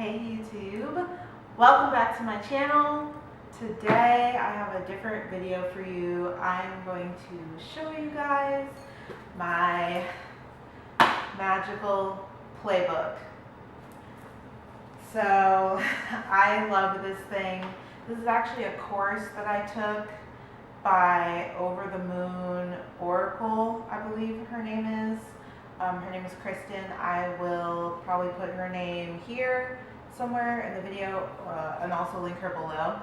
Hey YouTube, welcome back to my channel. Today I have a different video for you. I'm going to show you guys my Magical Playbook. So I love this thing. This is actually a course that I took by Over the Moon Oracle, I believe her name is. Her name is Kristen. I will probably put her name here somewhere in the video and also link her below,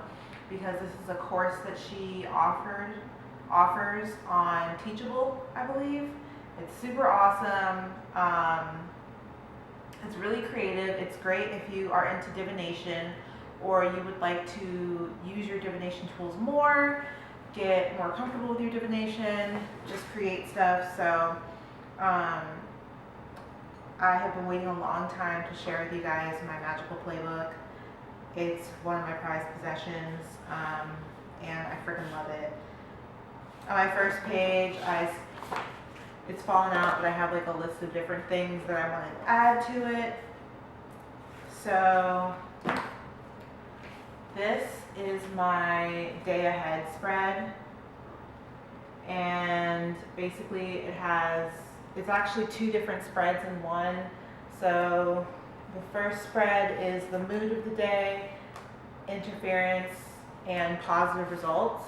because this is a course that she offers on Teachable, I believe. It's super awesome. It's really creative. It's great if you are into divination or you would like to use your divination tools more, get more comfortable with your divination, just create stuff. So I have been waiting a long time to share with you guys my Magical Playbook. It's one of my prized possessions, and I freaking love it. On my first page, it's fallen out, but I have like a list of different things that I want to add to it. So this is my day ahead spread, and basically it's actually two different spreads in one. So the first spread is the mood of the day, interference, and positive results.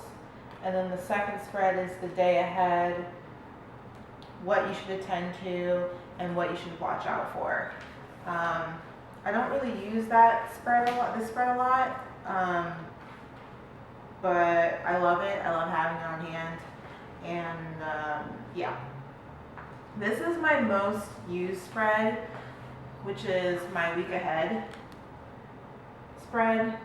And then the second spread is the day ahead, what you should attend to, and what you should watch out for. I don't really use this spread a lot, but I love it. I love having it on hand. And yeah. This is my most used spread, which is my week ahead spread.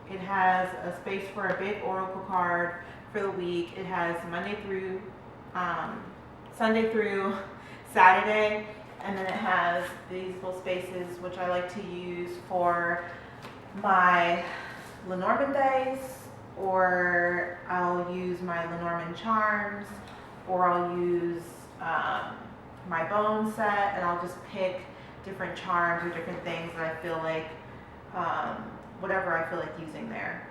It has a space for a big oracle card for the week. It has Sunday through Saturday, and then it has these little spaces which I like to use for my Lenormand dice, or I'll use my Lenormand charms, or I'll use my bone set, and I'll just pick different charms or different things that I feel like, whatever I feel like using there.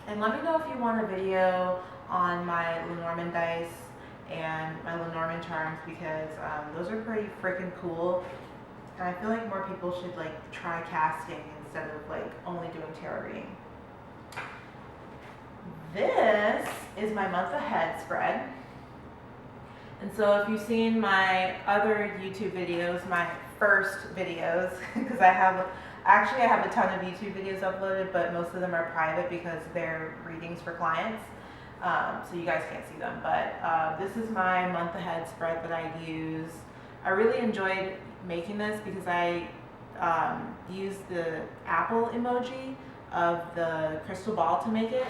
And let me know if you want a video on my Lenormand dice and my Lenormand charms, because those are pretty freaking cool, and I feel like more people should like try casting instead of like only doing tarot reading. This is my month ahead spread. And so if you've seen my other YouTube videos, my first videos, because I have a ton of YouTube videos uploaded, but most of them are private because they're readings for clients. So you guys can't see them, but this is my month ahead spread that I use. I really enjoyed making this because I used the apple emoji of the crystal ball to make it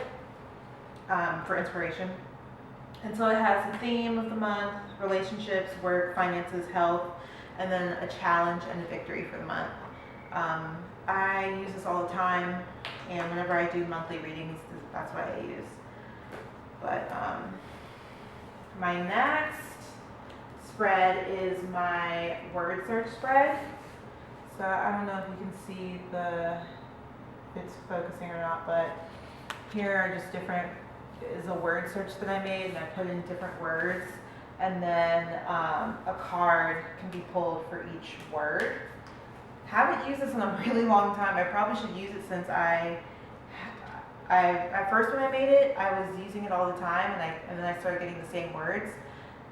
for inspiration. And so it has a theme of the month: relationships, work, finances, health, and then a challenge and a victory for the month. I use this all the time, and whenever I do monthly readings, that's what I use. But my next spread is my word search spread. So I don't know if you can see if it's focusing or not, but here are just is a word search that I made, and I put in different words, and then a card can be pulled for each word. Haven't used this in a really long time. I probably should use it, since at first when I made it, I was using it all the time, and then I started getting the same words.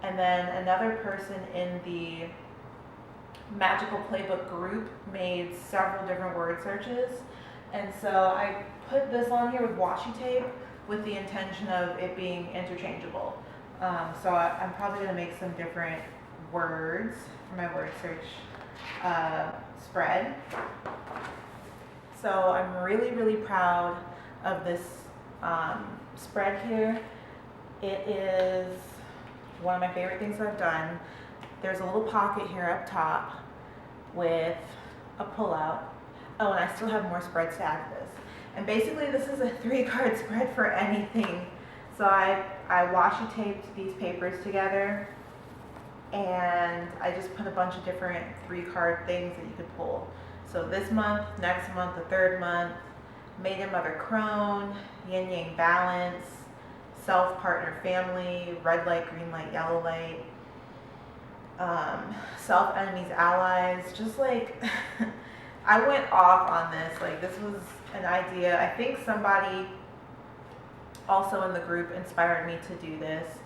And then another person in the Magical Playbook group made several different word searches, and so I put this on here with washi tape with the intention of it being interchangeable. So I'm probably going to make some different words for my word search spread. So I'm really, really proud of this spread here. It is one of my favorite things I've done. There's a little pocket here up top with a pullout. Oh, and I still have more spreads to add to this. And basically this is a 3-card spread for anything. So I washi taped these papers together, and I just put a bunch of different 3-card things that you could pull. So this month, next month, the third month, Maiden Mother Crone, Yin Yang Balance, Self Partner Family, Red Light, Green Light, Yellow Light, Self Enemies Allies. Just like I went off on this. Like this was an idea. I think somebody also in the group inspired me to do this.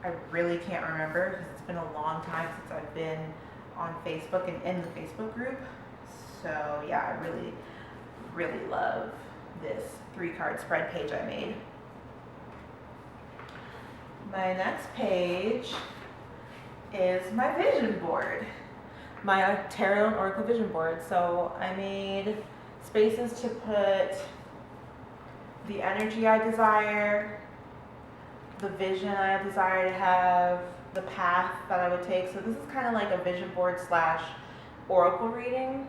I really can't remember because it's been a long time since I've been on Facebook and in the Facebook group. So yeah, I really, really love this 3-card spread page I made. My next page is my vision board, my tarot and oracle vision board. So I made spaces to put the energy I desire, the vision I desire to have, the path that I would take. So this is kind of like a vision board slash oracle reading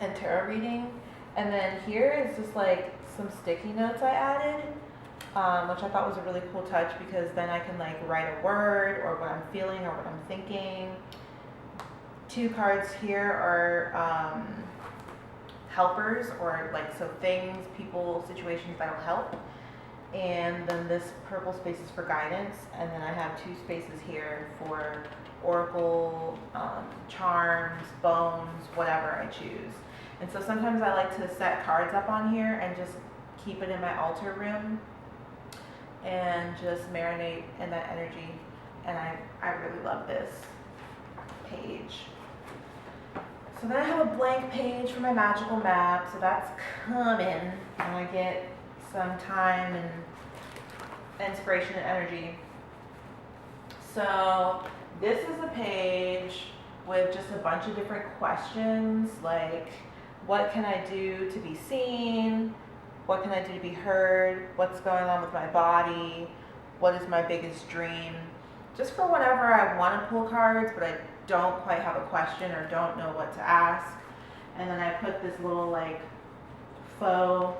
and tarot reading. And then here is just like some sticky notes I added, which I thought was a really cool touch because then I can like write a word or what I'm feeling or what I'm thinking. 2 cards here are helpers, or like so things, people, situations that'll help. And then this purple space is for guidance, and then I have 2 spaces here for oracle, charms, bones, whatever I choose. And so sometimes I like to set cards up on here and just keep it in my altar room and just marinate in that energy. And I really love this page. So then I have a blank page for my magical map, so that's coming when I get some time and inspiration and energy. So this is a page with just a bunch of different questions, like what can I do to be seen? What can I do to be heard? What's going on with my body? What is my biggest dream? Just for whenever I want to pull cards, but I don't quite have a question or don't know what to ask. And then I put this little like faux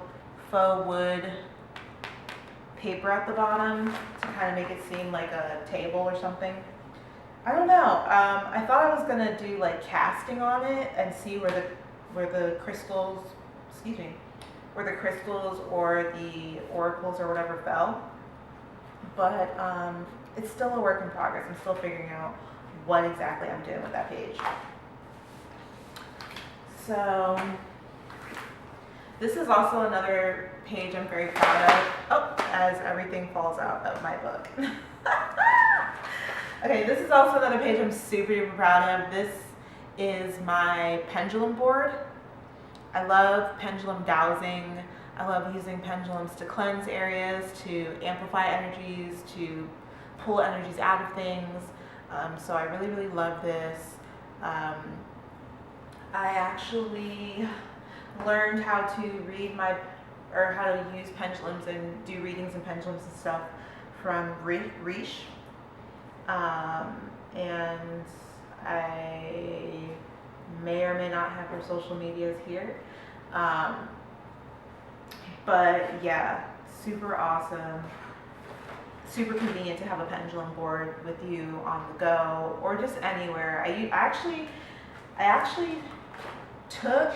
wood paper at the bottom to kind of make it seem like a table or something. I don't know. I thought I was gonna do like casting on it and see where the crystals, where the crystals or the oracles or whatever fell. But it's still a work in progress. I'm still figuring out what exactly I'm doing with that page. So this is also another page I'm very proud of. Oh, as everything falls out of my book. Okay, this is also another page I'm super duper proud of. This is my pendulum board. I love pendulum dowsing. I love using pendulums to cleanse areas, to amplify energies, to pull energies out of things. So I really, really love this. I actually learned how to read how to use pendulums and do readings and pendulums and stuff from Riche. And I may or may not have her social medias here. But yeah, super awesome. Super convenient to have a pendulum board with you on the go or just anywhere. I actually took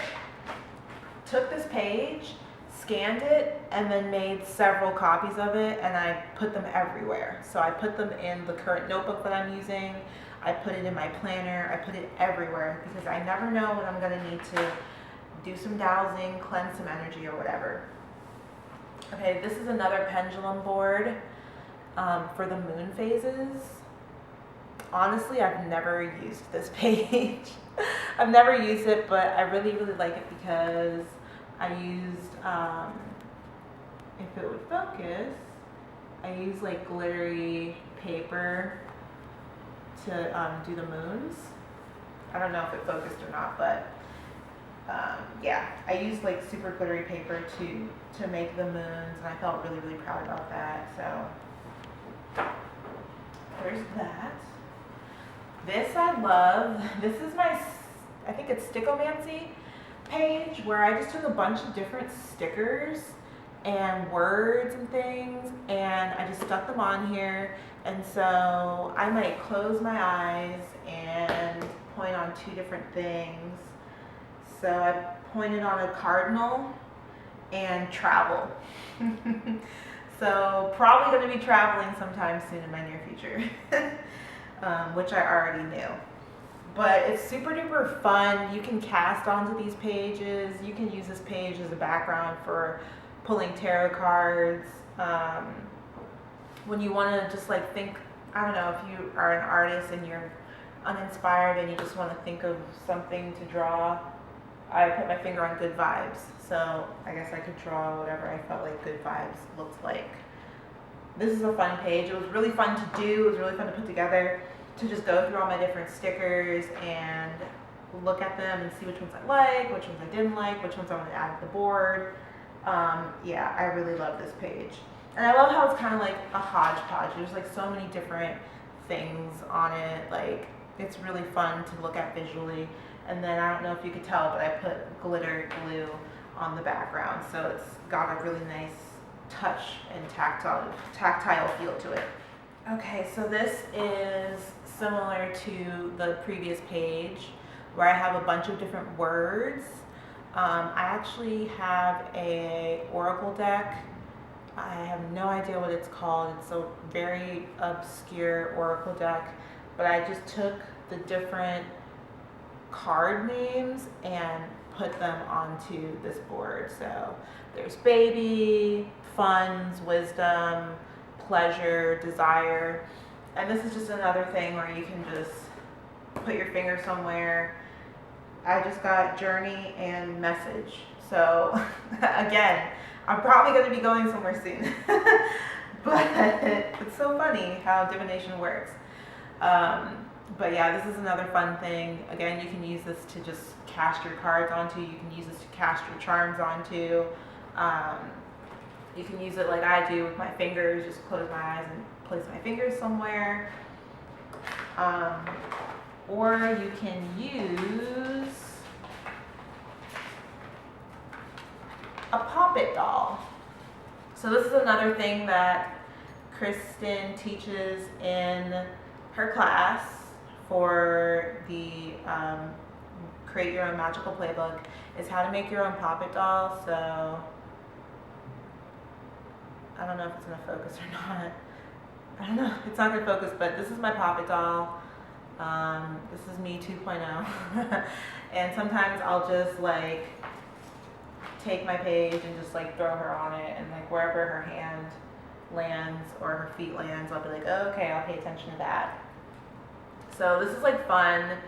this page, scanned it, and then made several copies of it, and I put them everywhere. So I put them in the current notebook that I'm using. I put it in my planner. I put it everywhere because I never know when I'm gonna need to do some dowsing, cleanse some energy or whatever. Okay, this is another pendulum board for the moon phases. Honestly, I've never used this page. I've never used it, but I really, really like it because I used, if it would focus, I used like glittery paper to do the moons. I don't know if it focused or not, but yeah, I used like super glittery paper to make the moons, and I felt really, really proud about that. So there's that. This I love. This is my, I think it's Stickomancy page, where I just took a bunch of different stickers and words and things, and I just stuck them on here. And so I might close my eyes and point on 2 different things. So I pointed on a cardinal and travel. So probably going to be traveling sometime soon in my near future, which I already knew. But it's super duper fun. You can cast onto these pages. You can use this page as a background for pulling tarot cards. When you want to just like think, I don't know, if you are an artist and you're uninspired and you just want to think of something to draw, I put my finger on good vibes. So I guess I could draw whatever I felt like good vibes looked like. This is a fun page. It was really fun to do. It was really fun to put together, to just go through all my different stickers and look at them and see which ones I like, which ones I didn't like, which ones I want to add to the board. Yeah, I really love this page. And I love how it's kind of like a hodgepodge. There's like so many different things on it. Like, it's really fun to look at visually. And then I don't know if you could tell, but I put glitter glue on the background. So it's got a really nice touch and tactile feel to it. Okay, so this is similar to the previous page where I have a bunch of different words. I actually have a oracle deck. I have no idea what it's called. It's a very obscure oracle deck, but I just took the different card names and put them onto this board. So there's baby, funds, wisdom, pleasure, desire, and this is just another thing where you can just put your finger somewhere. I just got journey and message. So again, I'm probably going to be going somewhere soon. But it's so funny how divination works. But yeah, this is another fun thing. Again, you can use this to just cast your cards onto. You can use this to cast your charms onto. You can use it like I do with my fingers. Just close my eyes and place my fingers somewhere. Or you can use a pop-it doll. So this is another thing that Kristen teaches in her class for the Create Your Own Magical Playbook, is how to make your own pop-it doll. So I don't know if it's going to focus or not. I don't know. It's not going to focus, but this is my pop-it doll. This is me 2.0. And sometimes I'll just like take my page and just like throw her on it, and like wherever her hand lands or her feet lands, I'll be like, oh, okay, I'll pay attention to that. So this is like fun,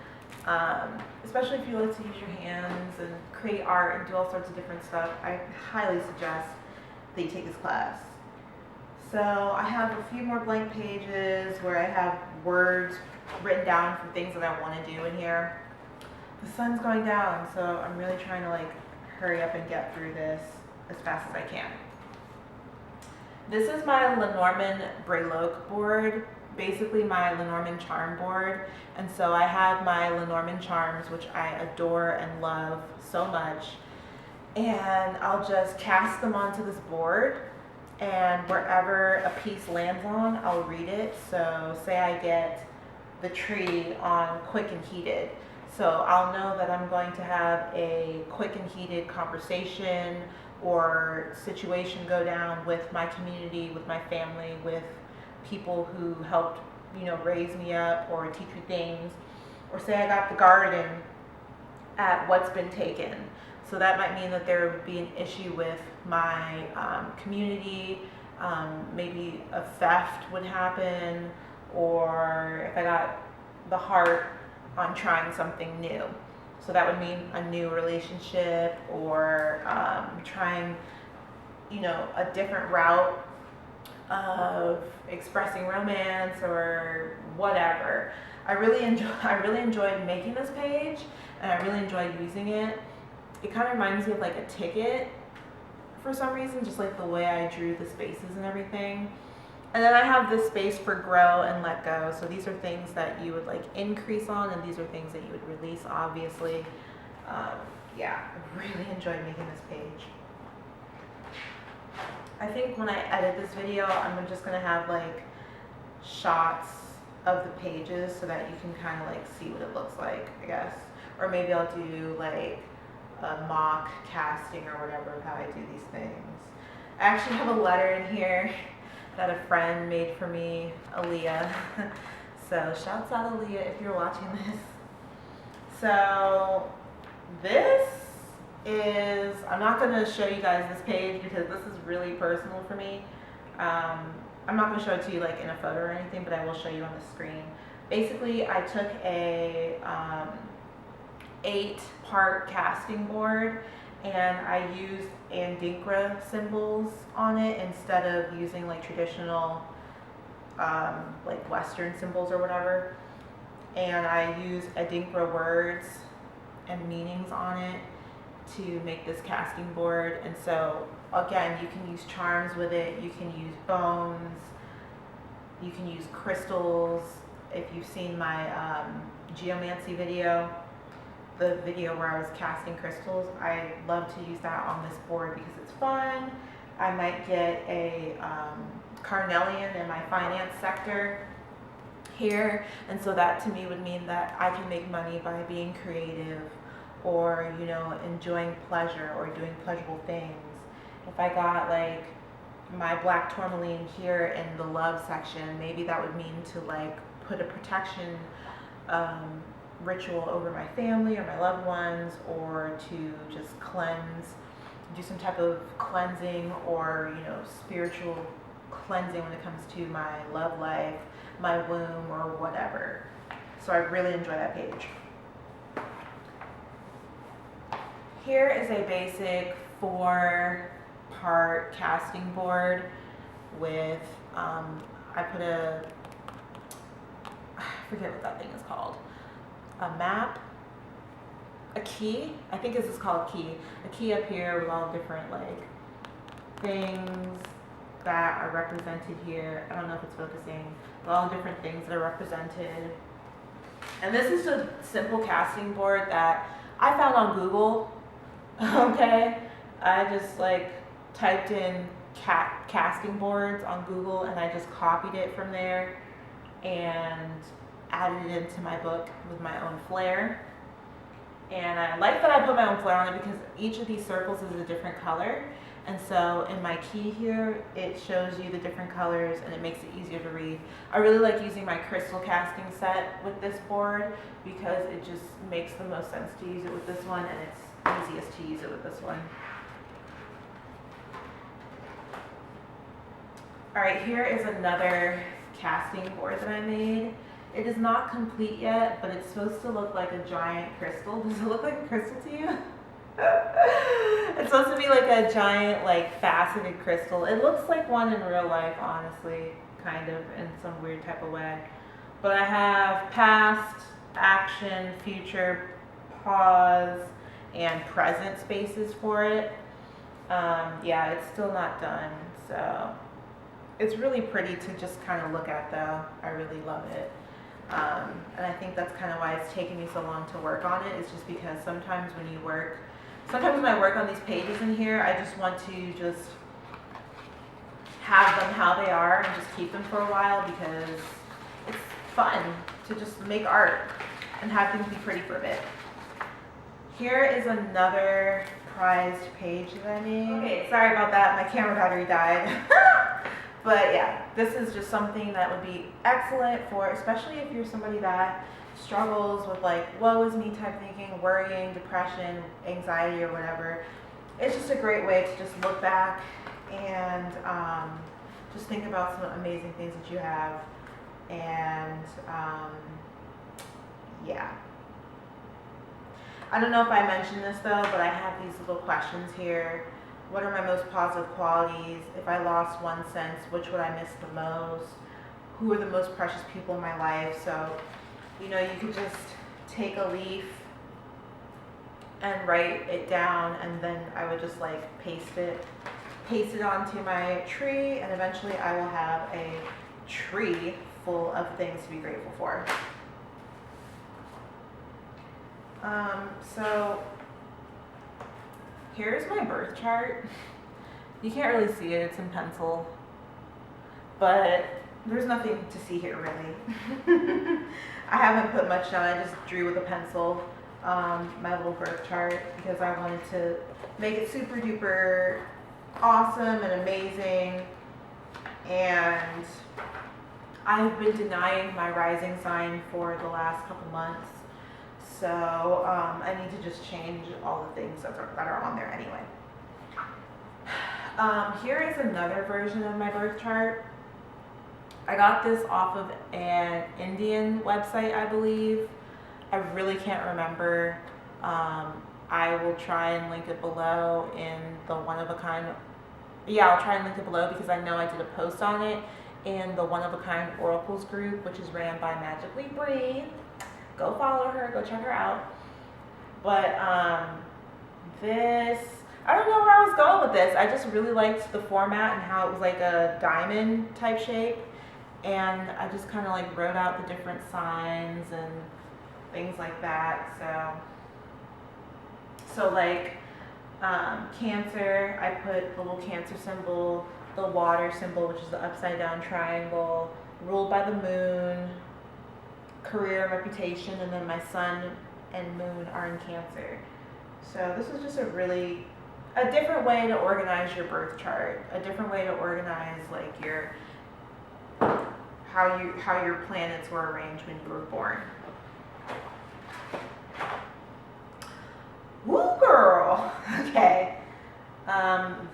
especially if you like to use your hands and create art and do all sorts of different stuff. I highly suggest that you take this class. So I have a few more blank pages where I have words written down for things that I want to do in here. The sun's going down, so I'm really trying to like hurry up and get through this as fast as I can. This is my Lenormand Braille Oak board, basically my Lenormand charm board. And so I have my Lenormand charms, which I adore and love so much. And I'll just cast them onto this board, and wherever a piece lands on, I'll read it. So say I get the tree on quick and heated. So I'll know that I'm going to have a quick and heated conversation or situation go down with my community, with my family, with people who helped, you know, raise me up or teach me things. Or say I got the garden at what's been taken. So that might mean that there would be an issue with my community. Maybe a theft would happen, or if I got the heart on trying something new. So that would mean a new relationship, or trying, you know, a different route of expressing romance or whatever. I really enjoyed making this page, and I really enjoyed using it. It kind of reminds me of like a ticket for some reason, just like the way I drew the spaces and everything. And then I have this space for grow and let go. So these are things that you would like increase on, and these are things that you would release, obviously. Yeah, I really enjoyed making this page. I think when I edit this video, I'm just gonna have like shots of the pages so that you can kind of like see what it looks like, I guess. Or maybe I'll do like a mock casting or whatever of how I do these things. I actually have a letter in here that a friend made for me, Aaliyah. So shouts out Aaliyah if you're watching this. So this is, I'm not going to show you guys this page because this is really personal for me. I'm not going to show it to you like in a photo or anything, but I will show you on the screen. Basically, I took a 8-part casting board and I used Andinkra symbols on it instead of using like traditional like Western symbols or whatever. And I used Adinkra words and meanings on it to make this casting board. And so again, you can use charms with it, you can use bones, you can use crystals. If you've seen my geomancy video, the video where I was casting crystals, I love to use that on this board because it's fun. I might get a carnelian in my finance sector here, and so that to me would mean that I can make money by being creative or, you know, enjoying pleasure or doing pleasurable things. If I got like my black tourmaline here in the love section, maybe that would mean to like put a protection ritual over my family or my loved ones, or to just cleanse, do some type of cleansing or, you know, spiritual cleansing when it comes to my love life, my womb, or whatever. So I really enjoy that page. Here is a basic 4-part casting board with, I put a, I forget what that thing is called, a map, a key, I think this is called key, a key up here with all different like things that are represented here. I don't know if it's focusing, but all different things that are represented. And this is a simple casting board that I found on Google. Okay, I just like typed in casting boards on Google and I just copied it from there and added it into my book with my own flair. And I like that I put my own flair on it because each of these circles is a different color. And so in my key here, it shows you the different colors and it makes it easier to read. I really like using my crystal casting set with this board because it just makes the most sense to use it with this one, and it's easiest to use it with this one. All right, here is another casting board that I made. It is not complete yet, but it's supposed to look like a giant crystal. Does it look like a crystal to you? It's supposed to be like a giant, like faceted crystal. It looks like one in real life, honestly, kind of, in some weird type of way. But I have past, action, future, pause, and present spaces for it. Yeah, it's still not done, so it's really pretty to just kind of look at though. I really love it. And I think that's kind of why it's taken me so long to work on it. It's just because sometimes when I work on these pages in here, I just want to just have them how they are and just keep them for a while because it's fun to just make art and have things be pretty for a bit. Here is another prized page that I made. Okay, sorry about that, my camera battery died. But yeah, this is just something that would be excellent for, especially if you're somebody that struggles with like, woe is me type thinking, worrying, depression, anxiety, or whatever. It's just a great way to just look back and just think about some amazing things that you have. And yeah. I don't know if I mentioned this though, but I have these little questions here. What are my most positive qualities? If I lost one sense, which would I miss the most? Who are the most precious people in my life? So, you know, you could just take a leaf and write it down, and then I would just like paste it onto my tree, and eventually I will have a tree full of things to be grateful for. So here's my birth chart. You can't really see it, it's in pencil, but there's nothing to see here really. I haven't put much down, I just drew with a pencil. my little birth chart because I wanted to make it super duper awesome and amazing. And I've been denying my rising sign for the last couple months. So I need to just change all the things that are on there anyway. Here is another version of my birth chart. I got this off of an Indian website, I believe. I really can't remember. I will try and link it below in the one of a kind. Yeah, I'll try and link it below because I know I did a post on it in the One of a Kind Oracles group, which is ran by Magically Breathe. Go follow her, go check her out. But this, I don't know where I was going with this. I just really liked the format and how it was like a diamond type shape. And I just kind of like wrote out the different signs and things like that. So like Cancer, I put the little Cancer symbol, the water symbol, which is the upside down triangle, ruled by the moon, career and reputation, and then my sun and moon are in Cancer. So this is just a different way to organize your birth chart, a different way to organize like your how your planets were arranged when you were born. Woo girl! Okay.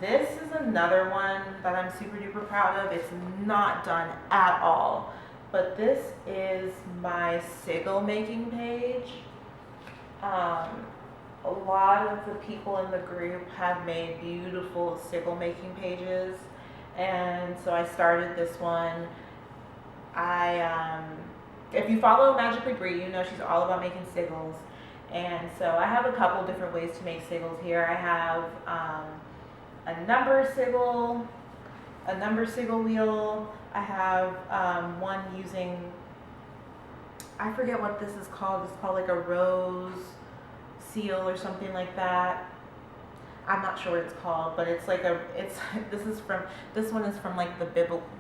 This is another one that I'm super duper proud of. It's not done at all, but this is my sigil making page. A lot of the people in the group have made beautiful sigil making pages, and so I started this one. If you follow Magically Breathe, you know she's all about making sigils. And so I have a couple different ways to make sigils here. I have a number sigil wheel. I have one using, I forget what this is called. It's called like a rose seal or something like that. I'm not sure what it's called, but it's like this one is from like the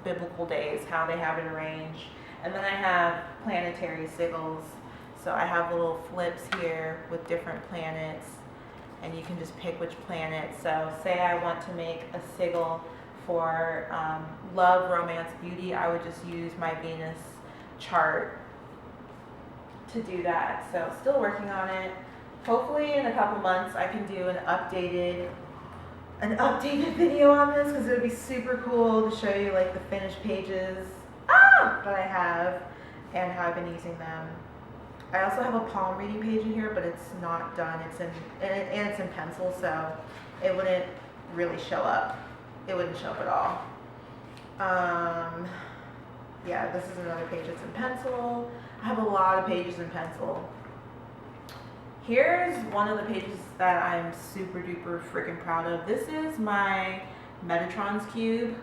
biblical days, how they have it arranged. And then I have planetary sigils. So I have little flips here with different planets, and you can just pick which planet. So say I want to make a sigil for love, romance, beauty, I would just use my Venus chart to do that. So still working on it. Hopefully in a couple months I can do an updated video on this, because it would be super cool to show you like the finished pages that I have and how I've been using them. I also have a palm reading page in here, but it's not done. It's in pencil, so it wouldn't really show up. It wouldn't show up at all. Yeah, this is another page that's in pencil. I have a lot of pages in pencil. Here's one of the pages that I'm super duper freaking proud of. This is my Metatron's cube.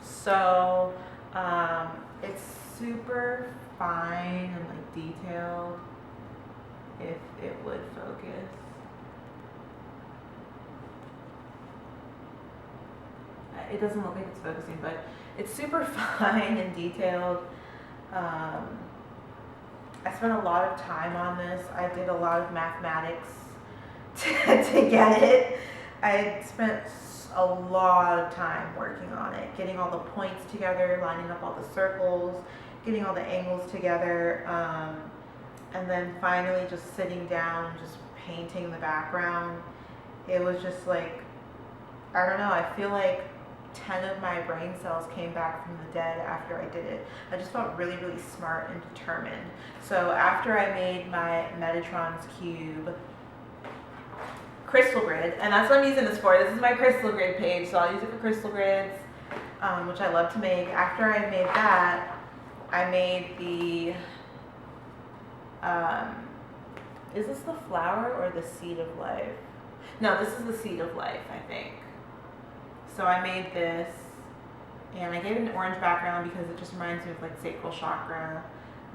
So it's super fine and like detailed, if it would focus. It doesn't look like it's focusing, but it's super fine and detailed. I spent a lot of time on this. I did a lot of mathematics to get it. I spent a lot of time working on it, getting all the points together, lining up all the circles, getting all the angles together, and then finally just sitting down, just painting the background. It was just like, I don't know, I feel like 10 of my brain cells came back from the dead after I did it. I just felt really, really smart and determined. So after I made my Metatron's cube crystal grid, and that's what I'm using this for. This is my crystal grid page, so I'll use it for crystal grids, which I love to make. After I made that, I made the, is this the flower or the seed of life? No, this is the seed of life, I think. So I made this, and I gave it an orange background because it just reminds me of like sacral chakra.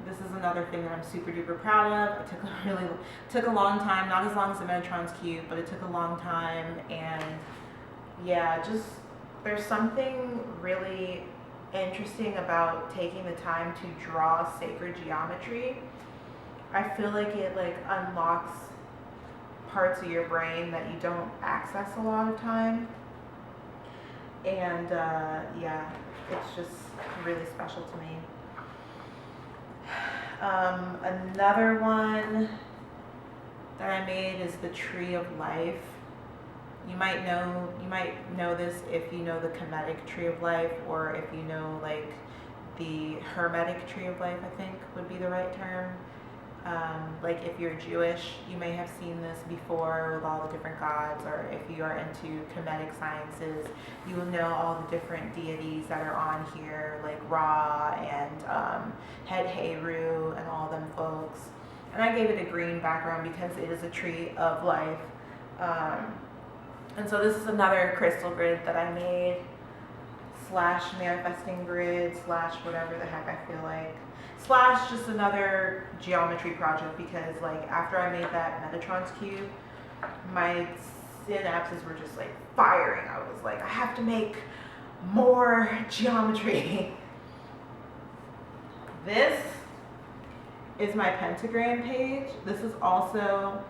This is another thing that I'm super duper proud of. It took a long time, not as long as the Metatron's cube, but it took a long time. And yeah, just there's something really interesting about taking the time to draw sacred geometry. I feel like it like unlocks parts of your brain that you don't access a lot of time. And yeah, it's just really special to me. Another one that I made is the Tree of Life. You might know this if you know the Kemetic Tree of Life, or if you know like the Hermetic Tree of Life, I think would be the right term. Like if you're Jewish, you may have seen this before with all the different gods, or if you are into Kemetic sciences, you will know all the different deities that are on here, like Ra and Het Heru and all them folks. And I gave it a green background because it is a tree of life. And so this is another crystal grid that I made, slash manifesting grid, slash whatever the heck I feel like, slash just another geometry project, because like after I made that Metatron's cube, my synapses were just like firing. I was like, I have to make more geometry. This is my Pentagram page. This is also,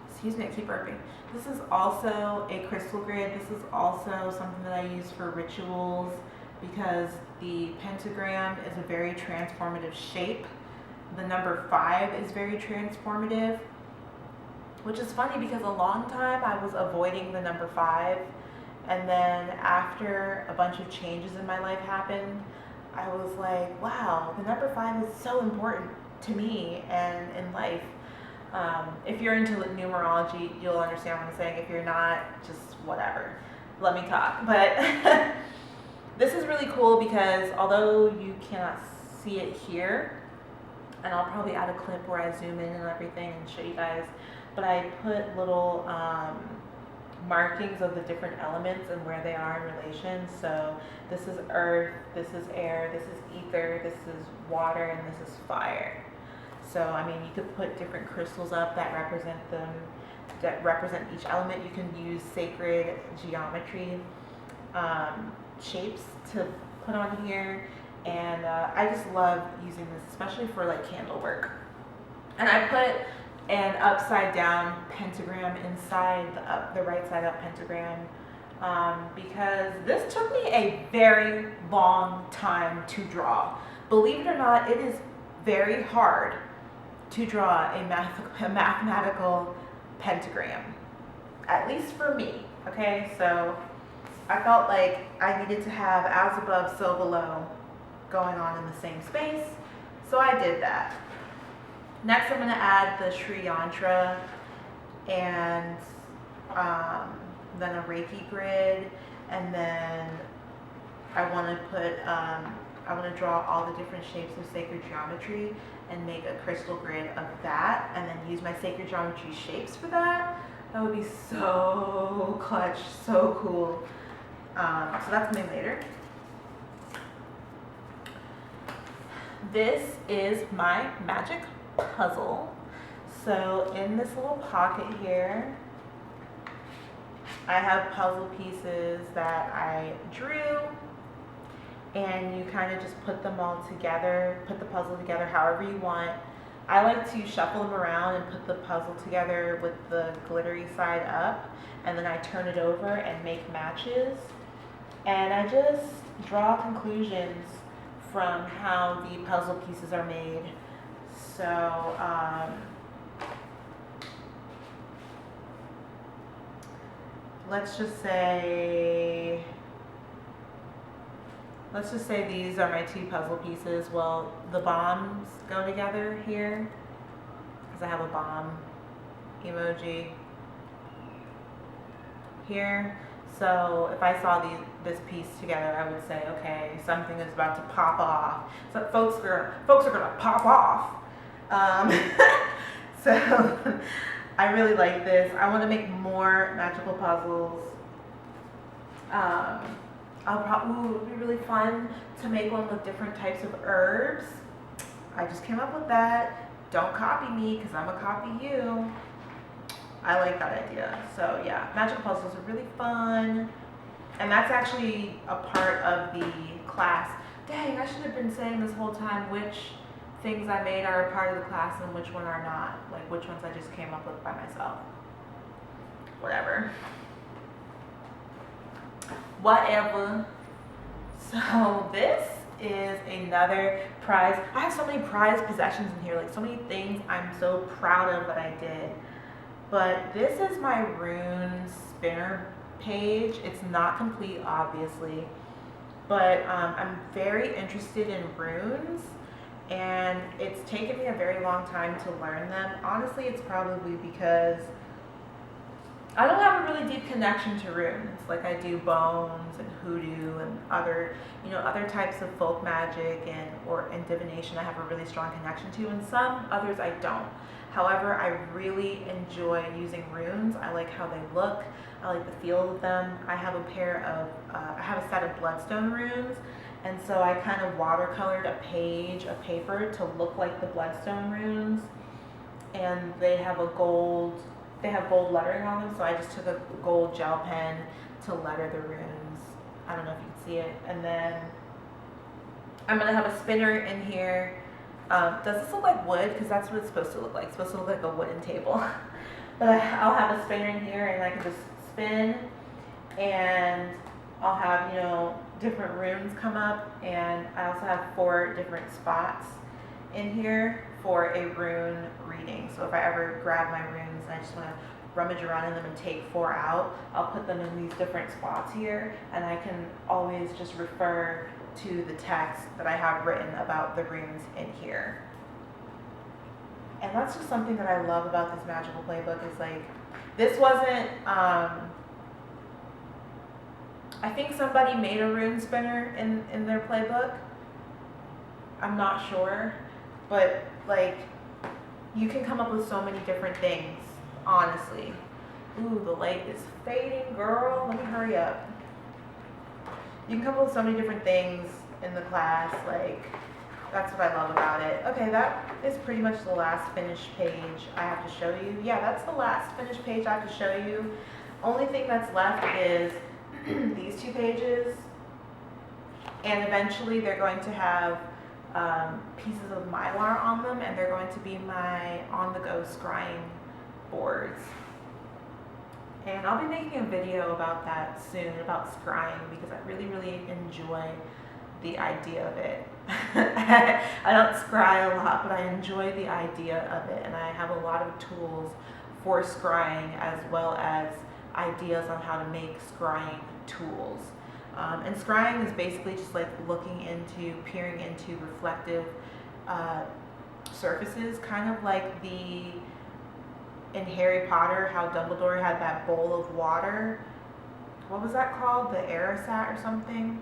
excuse me, I keep burping. This is also a crystal grid. This is also something that I use for rituals, because the pentagram is a very transformative shape. The number 5 is very transformative, which is funny because a long time I was avoiding the number 5, and then after a bunch of changes in my life happened, I was like, wow, the number 5 is so important to me and in life. If you're into numerology, you'll understand what I'm saying. If you're not, just whatever. Let me talk. But this is really cool because although you cannot see it here, and I'll probably add a clip where I zoom in and everything and show you guys, but I put little markings of the different elements and where they are in relation. So this is earth, this is air, this is ether, this is water, and this is fire. So, I mean, you could put different crystals up that represent them, that represent each element. You can use sacred geometry shapes to put on here. And I just love using this, especially for like candle work. And I put an upside down pentagram inside the right side up pentagram because this took me a very long time to draw. Believe it or not, it is very hard to draw a mathematical pentagram, at least for me, okay? So I felt like I needed to have as above, so below going on in the same space, so I did that. Next, I'm going to add the Sri Yantra and then a Reiki grid, and then I want to put, I want to draw all the different shapes of sacred geometry and make a crystal grid of that, and then use my sacred geometry shapes for that. That would be so clutch, so cool. So that's coming later. This is my magic puzzle. So in this little pocket here, I have puzzle pieces that I drew, and you kind of just put them all together, put the puzzle together however you want. I like to shuffle them around and put the puzzle together with the glittery side up, and then I turn it over and make matches. And I just draw conclusions from how the puzzle pieces are made. So, let's just say these are my 2 puzzle pieces. Well, the bombs go together here because I have a bomb emoji here. So if I saw this piece together, I would say, okay, something is about to pop off. So folks are gonna pop off. So I really like this. I want to make more magical puzzles. It would be really fun to make one with different types of herbs. I just came up with that. Don't copy me because I'm gonna copy you. I like that idea. So yeah, magical puzzles are really fun. And that's actually a part of the class. Dang, I should have been saying this whole time which things I made are a part of the class and which one are not. Like which ones I just came up with by myself. Whatever. Whatever. So this is another prize. I have so many prized possessions in here, like so many things I'm so proud of that I did. But this is my Rune Spinner page. It's not complete, obviously, but I'm very interested in runes, and it's taken me a very long time to learn them. Honestly, it's probably because I don't have a really deep connection to runes. Like I do bones and hoodoo and other, other types of folk magic and divination I have a really strong connection to, and some others I don't. However, I really enjoy using runes. I like how they look. I like the feel of them. I have I have a set of bloodstone runes, and so I kind of watercolored a page of paper to look like the bloodstone runes, and they have gold lettering on them, so I just took a gold gel pen to letter the runes. I don't know if you can see it. And then I'm going to have a spinner in here. Does this look like wood? Because that's what it's supposed to look like. It's supposed to look like a wooden table. But I'll have a spinner in here, and I can just spin, and I'll have, different runes come up, and I also have 4 different spots in here for a rune reading. So if I ever grab my runes and I just want to rummage around in them and take 4 out, I'll put them in these different spots here, and I can always just refer to the text that I have written about the runes in here. And that's just something that I love about this Magical Playbook is like, this wasn't, I think somebody made a Rune Spinner in their playbook. I'm not sure, but like, you can come up with so many different things, honestly. Ooh, the light is fading, girl. Let me hurry up. You can come up with so many different things in the class, like, that's what I love about it. Okay, that is pretty much the last finished page I have to show you. Yeah, that's the last finished page I have to show you. Only thing that's left is these 2 pages, and eventually they're going to have pieces of mylar on them, and they're going to be my on-the-go scrying boards. And I'll be making a video about that soon, about scrying, because I really, really enjoy the idea of it. I don't scry a lot, but I enjoy the idea of it, and I have a lot of tools for scrying as well as ideas on how to make scrying tools. And scrying is basically just like peering into reflective surfaces, kind of like in Harry Potter, how Dumbledore had that bowl of water. What was that called? The Aerosat or something?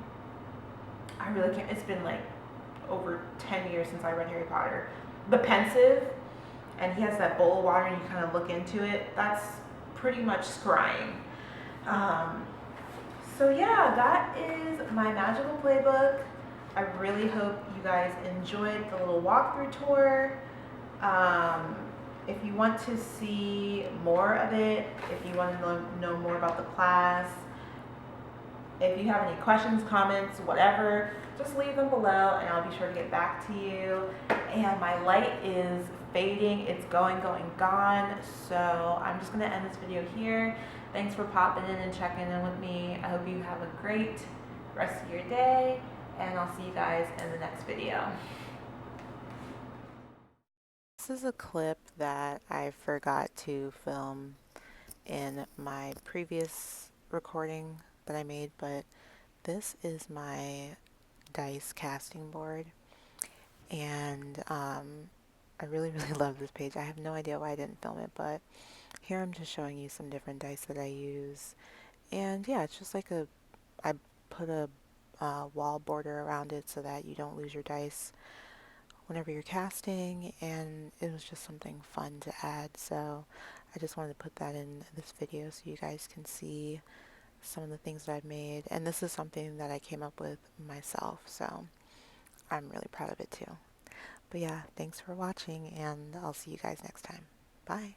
I really can't. It's been like over 10 years since I read Harry Potter. The Pensive, and he has that bowl of water and you kind of look into it. That's pretty much scrying. So yeah, that is my Magical Playbook. I really hope you guys enjoyed the little walkthrough tour. If you want to see more of it, if you want to know more about the class, if you have any questions, comments, whatever, just leave them below and I'll be sure to get back to you. And my light is fading. It's gone. So I'm just going to end this video here. Thanks for popping in and checking in with me. I hope you have a great rest of your day, and I'll see you guys in the next video. This is a clip that I forgot to film in my previous recording that I made, but this is my dice casting board, and I really love this page. I have no idea why I didn't film it, but here I'm just showing you some different dice that I use. And yeah, it's just like I put a wall border around it so that you don't lose your dice whenever you're casting, and it was just something fun to add, so I just wanted to put that in this video so you guys can see some of the things that I've made. And this is something that I came up with myself, so I'm really proud of it too. But yeah, thanks for watching, and I'll see you guys next time. Bye.